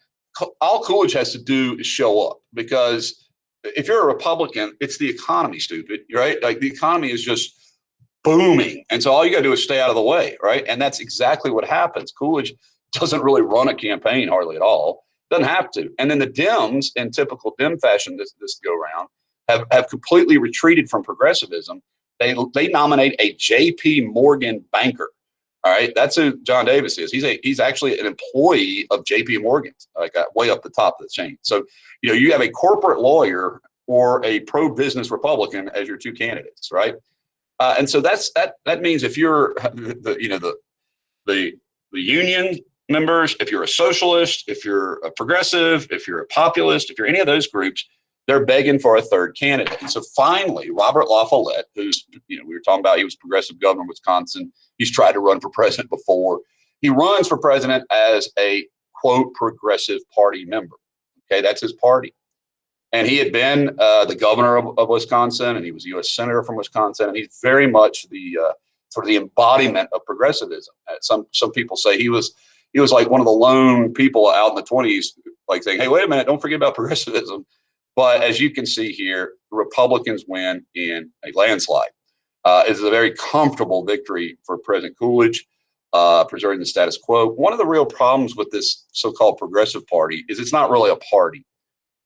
all Coolidge has to do is show up, because if you're a Republican, it's the economy, stupid, right? Like the economy is just booming. And so all you got to do is stay out of the way, right? And that's exactly what happens. Coolidge doesn't really run a campaign hardly at all. Doesn't have to. And then the Dems, in typical Dem fashion this go around, have completely retreated from progressivism. They nominate a J.P. Morgan banker. All right, that's who John Davis is. He's actually an employee of J.P. Morgan, like way up the top of the chain. So you have a corporate lawyer or a pro-business Republican as your two candidates, right? And so that means if you're the union members, if you're a socialist, if you're a progressive, if you're a populist, if you're any of those groups, they're begging for a third candidate. And so finally, Robert La Follette, who's, we were talking about, he was progressive governor of Wisconsin. He's tried to run for president before. He runs for president as a, quote, progressive party member. Okay, that's his party. And he had been the governor of Wisconsin, and he was a U.S. senator from Wisconsin. And he's very much the sort of the embodiment of progressivism. Some people say he was like one of the lone people out in the 20s, like saying, hey, wait a minute, don't forget about progressivism. But as you can see here, the Republicans win in a landslide. It is a very comfortable victory for President Coolidge, preserving the status quo. One of the real problems with this so-called progressive party is it's not really a party.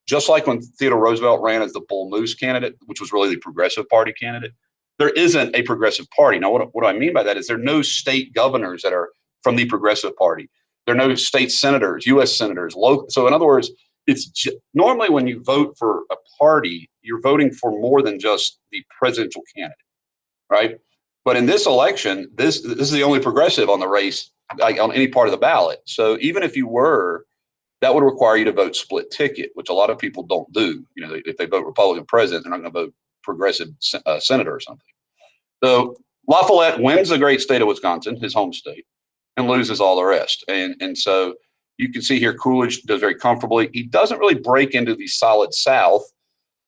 Just like when Theodore Roosevelt ran as the Bull Moose candidate, which was really the Progressive Party candidate, there isn't a progressive party. Now, what I mean by that is there are no state governors that are from the Progressive Party. There are no state senators, U.S. senators, local. So in other words, normally when you vote for a party, you're voting for more than just the presidential candidate, right? But in this election, this is the only progressive on the race, like on any part of the ballot. So even if you were, that would require you to vote split ticket, which a lot of people don't do. If they vote Republican president, they're not going to vote progressive senator or something. So La Follette wins the great state of Wisconsin, his home state, and loses all the rest. And so you can see here Coolidge does very comfortably. He doesn't really break into the solid South,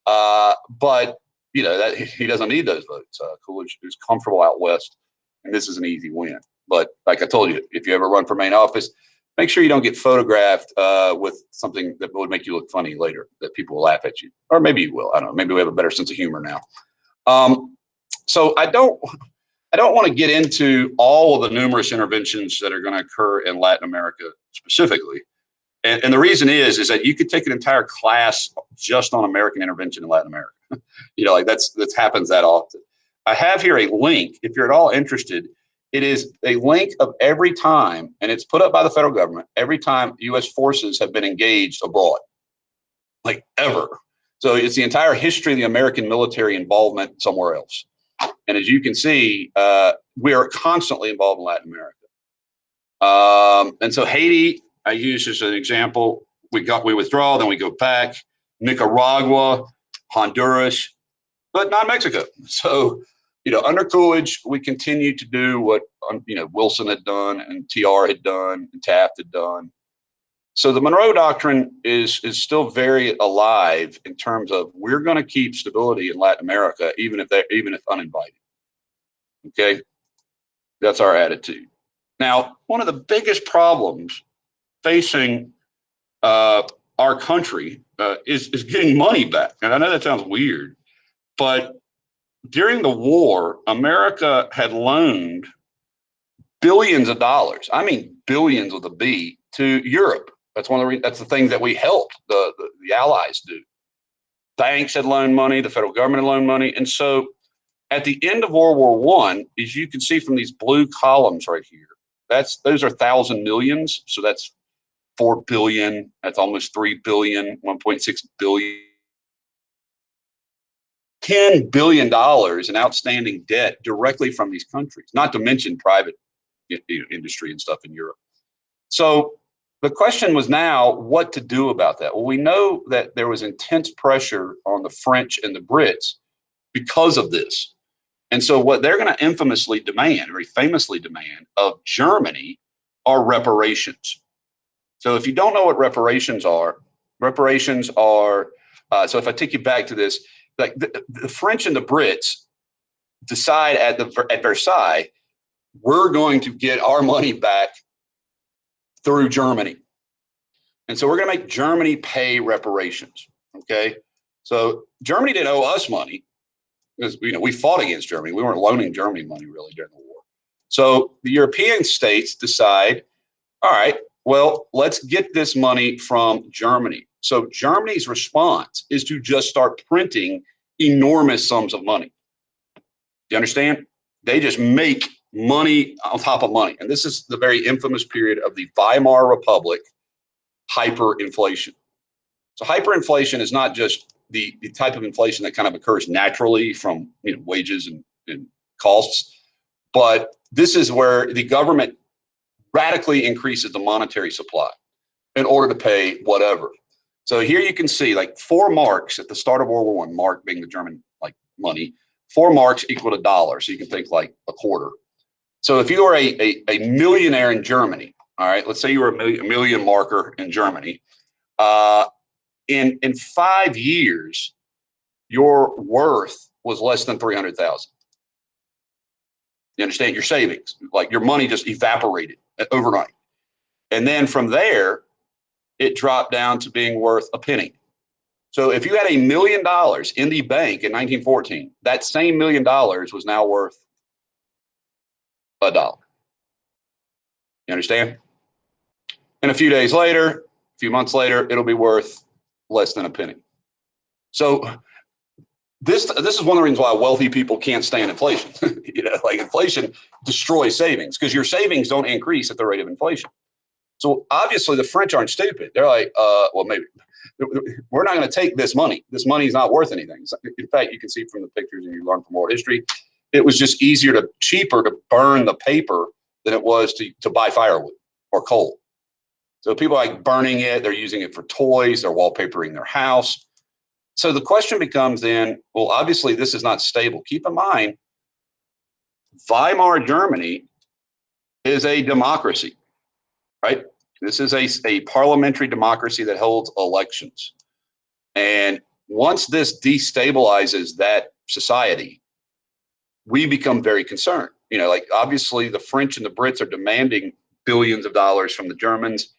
But you know that he doesn't need those votes. Coolidge is comfortable out west, and this is an easy win. But like I told you, if you ever run for main office, make sure you don't get photographed with something that would make you look funny later, that people will laugh at you, or maybe you will. I don't know. Maybe we have a better sense of humor now. So I don't want to get into all of the numerous interventions that are going to occur in Latin America specifically. And the reason is that you could take an entire class just on American intervention in Latin America. You know, like that happens that often. I have here a link if you're at all interested. It is a link of every time, and it's put up by the federal government, every time U.S. forces have been engaged abroad, like ever. So it's the entire history of the American military involvement somewhere else. And as you can see, we are constantly involved in Latin America. And so Haiti, I use as an example. We withdraw, then we go back. Nicaragua, Honduras, but not Mexico. So, you know, under Coolidge, we continue to do what Wilson had done, and TR had done, and Taft had done. So the Monroe Doctrine is still very alive in terms of we're going to keep stability in Latin America, even if uninvited. Okay, that's our attitude. Now, one of the biggest problems facing our country is getting money back. And I know that sounds weird, but during the war, America had loaned billions of dollars. I mean, billions with a B to Europe. That's that's the thing that we helped the Allies do. Banks had loaned money, the federal government had loaned money, and so at the end of World War I, as you can see from these blue columns right here, those are thousand millions. So that's 4 billion. That's almost 3 billion, 1.6 billion. $10 billion in outstanding debt directly from these countries, not to mention private industry and stuff in Europe. So the question was now what to do about that. Well, we know that there was intense pressure on the French and the Brits because of this. And so what they're going to infamously demand, very famously demand of Germany are reparations. So if you don't know what reparations are, so if I take you back to this, like the French and the Brits decide at Versailles, we're going to get our money back through Germany. And so we're going to make Germany pay reparations. Okay. So Germany didn't owe us money because we fought against Germany. We weren't loaning Germany money really during the war. So the European states decide, all right, well, let's get this money from Germany. So Germany's response is to just start printing enormous sums of money. Do you understand? They just make money on top of money. And this is the very infamous period of the Weimar Republic hyperinflation. So hyperinflation is not just the type of inflation that kind of occurs naturally from wages and costs, but this is where the government radically increases the monetary supply in order to pay whatever. So here you can see like 4 marks at the start of World War I, mark being the German money, 4 marks equal to $1. So you can think like a quarter. So if you are a millionaire in Germany, all right, let's say you were a million marker in Germany, in 5 years, your worth was less than 300,000. You understand? Your savings, like your money just evaporated overnight. And then from there, it dropped down to being worth a penny. So if you had $1 million in the bank in 1914, that same $1 million was now worth $1. You understand? And a few days later, a few months later, it'll be worth less than a penny. So this is one of the reasons why wealthy people can't stand inflation. Like inflation destroys savings because your savings don't increase at the rate of inflation. So obviously the French aren't stupid. They're like, well, maybe we're not going to take this money. This money is not worth anything. In fact, you can see from the pictures and you learn from world history, it was just cheaper to burn the paper than it was to buy firewood or coal. So people are like burning it. They're using it for toys. They're wallpapering their house. So the question becomes then, well, obviously this is not stable. Keep in mind, Weimar Germany is a democracy, right? This is a parliamentary democracy that holds elections. And once this destabilizes that society, we become very concerned. You know, like obviously the French and the Brits are demanding billions of dollars from the Germans.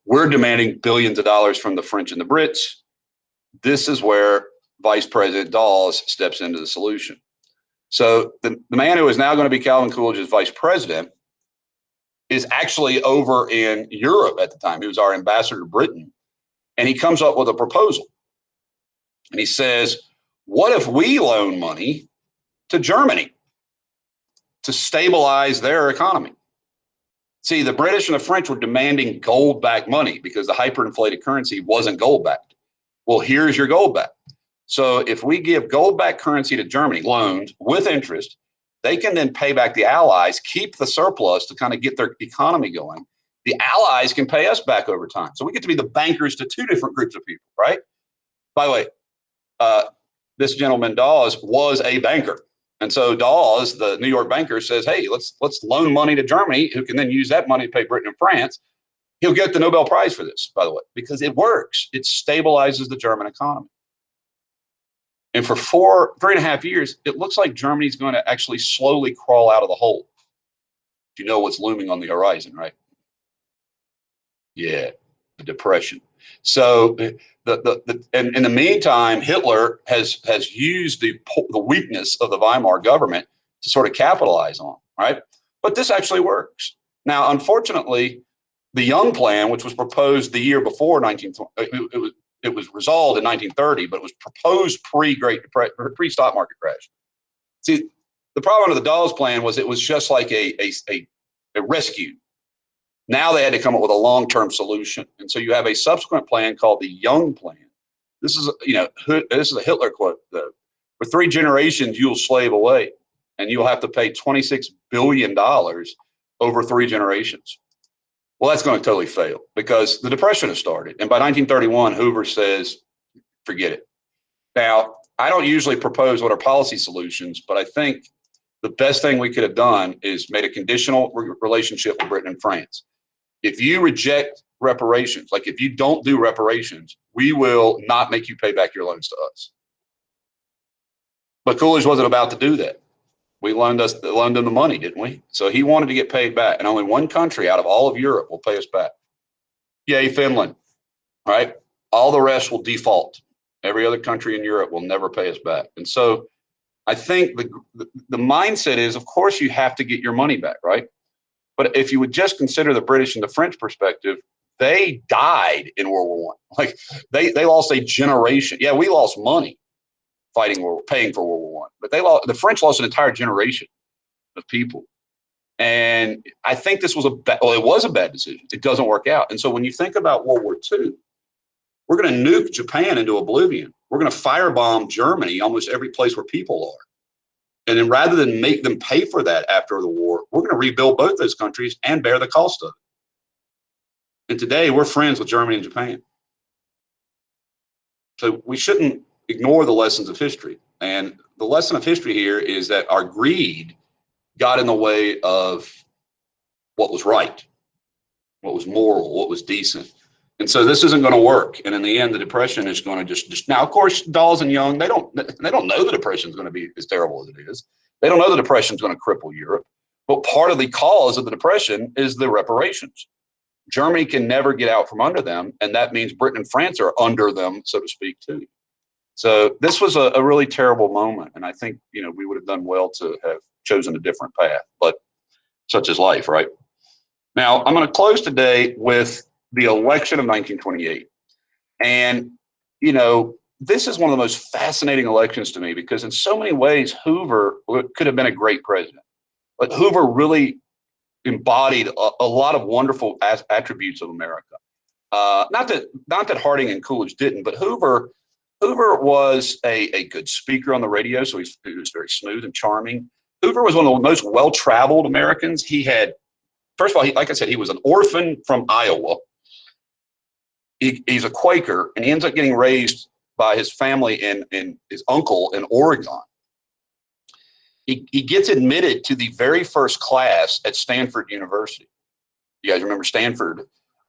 We're demanding billions of dollars from the French and the Brits. This is where Vice President Dawes steps into the solution. So the man who is now going to be Calvin Coolidge's vice president is actually over in Europe at the time. He was our ambassador to Britain. And he comes up with a proposal. And he says, what if we loan money to Germany to stabilize their economy? See, the British and the French were demanding gold-backed money because the hyperinflated currency wasn't gold-backed. Well, here's your gold back. So if we give gold-backed currency to Germany, loaned with interest, they can then pay back the Allies, keep the surplus to kind of get their economy going. The Allies can pay us back over time. So we get to be the bankers to two different groups of people, right? By the way, this gentleman Dawes was a banker. And so Dawes, the New York banker, says, hey, let's loan money to Germany, who can then use that money to pay Britain and France. He'll get the Nobel Prize for this, by the way, because it works. It stabilizes the German economy. And for 3.5 years, it looks like Germany's going to actually slowly crawl out of the hole. You know what's looming on the horizon, right? Yeah, the Depression. So and in the meantime, Hitler has used the weakness of the Weimar government to sort of capitalize on, right? But this actually works. Now, unfortunately, the Young Plan, which was proposed the year before it was resolved in 1930, but it was proposed pre-stock market crash. See, the problem with the Dawes Plan was it was just like a rescue. Now they had to come up with a long-term solution, and so you have a subsequent plan called the Young Plan. This is this is a Hitler quote. For 3 generations, you'll slave away, and you'll have to pay $26 billion over 3 generations. Well, that's going to totally fail because the Depression has started. And by 1931, Hoover says, forget it. Now, I don't usually propose what are policy solutions, but I think the best thing we could have done is made a conditional relationship with Britain and France. If you reject reparations, like if you don't do reparations, we will not make you pay back your loans to us. But Coolidge wasn't about to do that. We loaned him the money, didn't we? So he wanted to get paid back, and only one country out of all of Europe will pay us back. Yay, Finland, right? All the rest will default. Every other country in Europe will never pay us back. And so I think the mindset is, of course, you have to get your money back, right? But if you would just consider the British and the French perspective, they died in World War I. Like they lost a generation. Yeah, we lost money paying for World War I, but the French lost an entire generation of people. And I think this was it was a bad decision. It doesn't work out. And so when you think about World War II, we're going to nuke Japan into oblivion. We're going to firebomb Germany, almost every place where people are. And then rather than make them pay for that after the war, we're going to rebuild both those countries and bear the cost of it. And today we're friends with Germany and Japan. So we shouldn't ignore the lessons of history. And the lesson of history here is that our greed got in the way of what was right, what was moral, what was decent. And so this isn't going to work. And in the end, the Depression is going to just now, of course, Dawes and Young, they don't know the Depression is going to be as terrible as it is. They don't know the Depression is going to cripple Europe. But part of the cause of the Depression is the reparations. Germany can never get out from under them. And that means Britain and France are under them, so to speak, too. So this was a really terrible moment. And I think, we would have done well to have chosen a different path, but such is life, right? Now, I'm going to close today with the election of 1928. And, this is one of the most fascinating elections to me because in so many ways, Hoover could have been a great president. But Hoover really embodied a lot of wonderful attributes of America. Not that Harding and Coolidge didn't, but Hoover was a good speaker on the radio, so he was very smooth and charming. Hoover was one of the most well-traveled Americans. First of all, like I said, he was an orphan from Iowa. He's a Quaker, and he ends up getting raised by his family and his uncle in Oregon. He gets admitted to the very first class at Stanford University. You guys remember Stanford,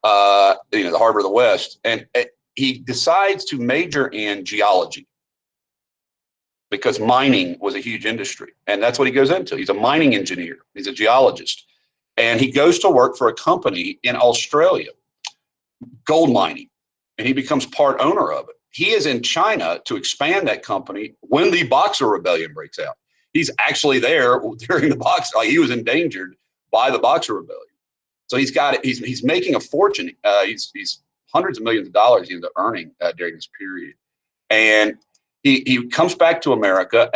the Harbor of the West. And he decides to major in geology because mining was a huge industry. And that's what he goes into. He's a mining engineer. He's a geologist. And he goes to work for a company in Australia, gold mining, and he becomes part owner of it. He is in China to expand that company when the Boxer Rebellion breaks out. He's actually there during the Boxer. Like, he was endangered by the Boxer Rebellion. So he's got it. He's making a fortune. He's hundreds of millions of dollars he's earning during this period. And he comes back to America.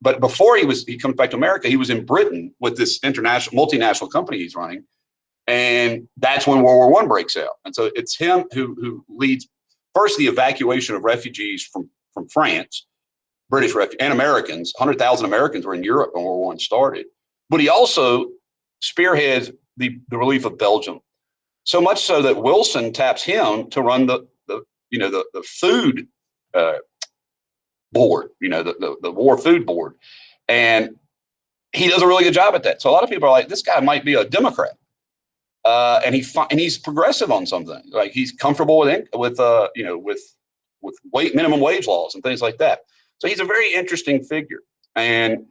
But before he comes back to America, he was in Britain with this international multinational company he's running. And that's when World War I breaks out. And so it's him who leads first the evacuation of refugees from France, British refugees and Americans. 100,000 Americans were in Europe when World War I started. But he also spearheads the relief of Belgium, so much so that Wilson taps him to run the food board, the war food board, and he does a really good job at that. So a lot of people are like, this guy might be a Democrat, and he's progressive on something. Like, he's comfortable with minimum wage laws and things like that. So he's a very interesting figure, and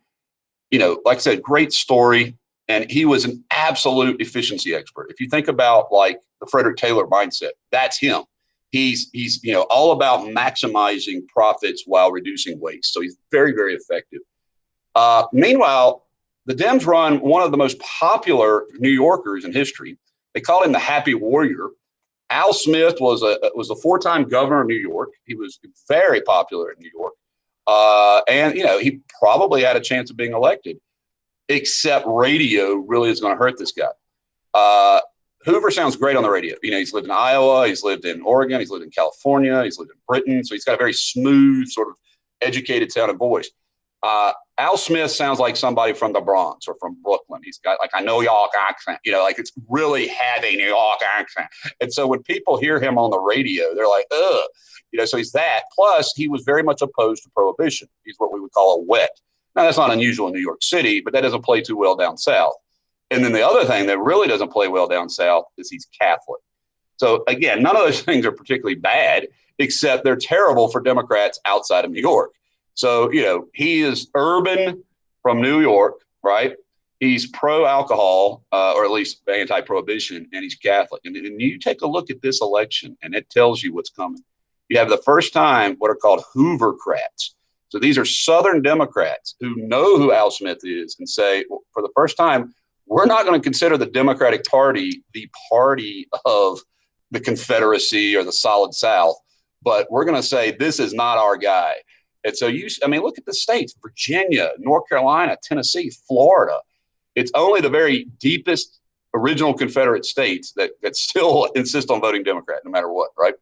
like I said, great story. And he was an absolute efficiency expert. If you think about like the Frederick Taylor mindset, that's him. He's all about maximizing profits while reducing waste. So he's very, very effective. Meanwhile, the Dems run one of the most popular New Yorkers in history. They call him the Happy Warrior. Al Smith was a 4-time governor of New York. He was very popular in New York. And he probably had a chance of being elected. Except radio really is going to hurt this guy. Hoover sounds great on the radio. He's lived in Iowa, he's lived in Oregon, he's lived in California, he's lived in Britain. So he's got a very smooth, sort of educated sounding voice. Al Smith sounds like somebody from the Bronx or from Brooklyn. He's got like a New York accent, like it's really heavy New York accent. And so when people hear him on the radio, they're like, ugh. So he's that. Plus, he was very much opposed to prohibition. He's what we would call a wet. Now, that's not unusual in New York City, but that doesn't play too well down south. And then the other thing that really doesn't play well down south is he's Catholic. So again, none of those things are particularly bad, except they're terrible for Democrats outside of New York. So, he is urban from New York, right? He's pro-alcohol, or at least anti-prohibition, and he's Catholic. And you take a look at this election, and it tells you what's coming. You have the first time what are called Hoovercrats. So these are Southern Democrats who know who Al Smith is and say, well, for the first time, we're not going to consider the Democratic Party the party of the Confederacy or the Solid South, but we're going to say this is not our guy. And so look at the states: Virginia, North Carolina, Tennessee, Florida. It's only the very deepest original Confederate states that still insist on voting Democrat, no matter what, right?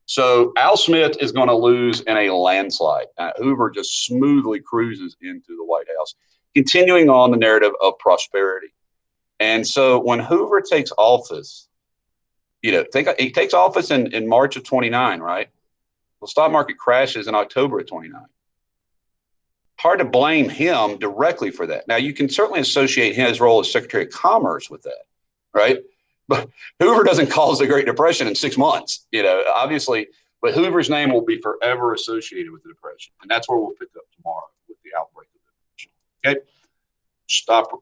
So Al Smith is going to lose in a landslide. Hoover just smoothly cruises into the White House, continuing on the narrative of prosperity. And so when Hoover takes office, he takes office in March of 29, right? The stock market crashes in October of 29. Hard to blame him directly for that. Now, you can certainly associate his role as Secretary of Commerce with that, right? But Hoover doesn't cause the Great Depression in 6 months, obviously, but Hoover's name will be forever associated with the Depression. And that's where we'll pick up tomorrow with the outbreak of the Depression. Okay, stop recording.